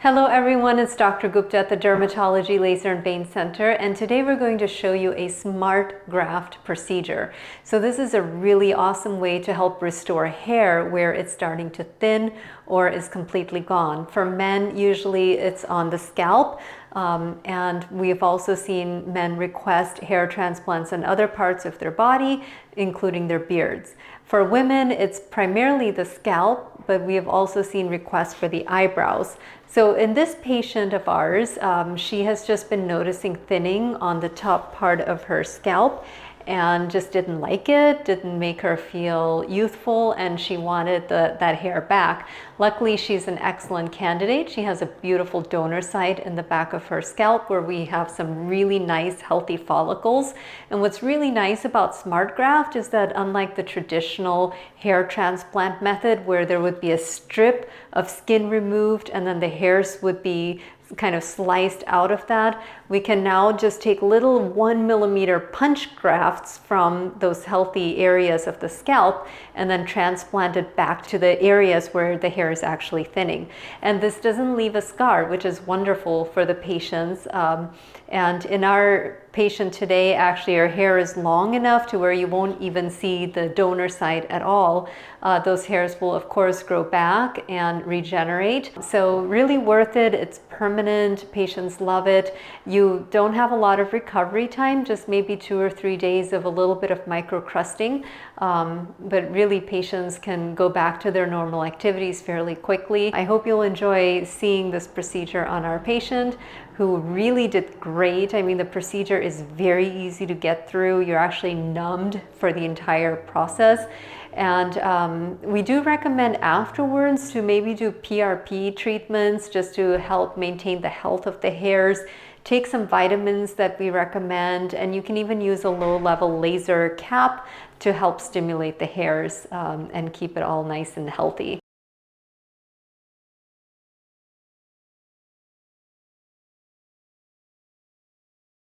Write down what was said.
Hello everyone, it's Dr. Gupta at the Dermatology Laser and Vein Center, and today we're going to show you a SmartGraft procedure. So this is a really awesome way to help restore hair where it's starting to thin or is completely gone. For men, usually it's on the scalp, and we've also seen men request hair transplants on other parts of their body, including their beards. For women, it's primarily the scalp, but we have also seen requests for the eyebrows. So in this patient of ours, she has just been noticing thinning on the top part of her scalp and just didn't like it, didn't make her feel youthful, and she wanted that hair back. Luckily, she's an excellent candidate. She has a beautiful donor site in the back of her scalp where we have some really nice healthy follicles. And what's really nice about SmartGraft is that unlike the traditional hair transplant method where there would be a strip of skin removed and then the hairs would be kind of sliced out of that, we can now just take little 1 millimeter punch grafts from those healthy areas of the scalp and then transplant it back to the areas where the hair is actually thinning. And this doesn't leave a scar, which is wonderful for the patients. And in our patient today, actually her hair is long enough to where you won't even see the donor site at all. Those hairs will of course grow back and regenerate. So really worth it. It's permanent. Patients love it. You don't have a lot of recovery time, just maybe 2 or 3 days of a little bit of microcrusting. But really patients can go back to their normal activities fairly quickly. I hope you'll enjoy seeing this procedure on our patient, who really did great. I mean, the procedure is very easy to get through. You're actually numbed for the entire process. And we do recommend afterwards to maybe do PRP treatments just to help maintain the health of the hairs. Take some vitamins that we recommend, and you can even use a low-level laser cap to help stimulate the hairs and keep it all nice and healthy.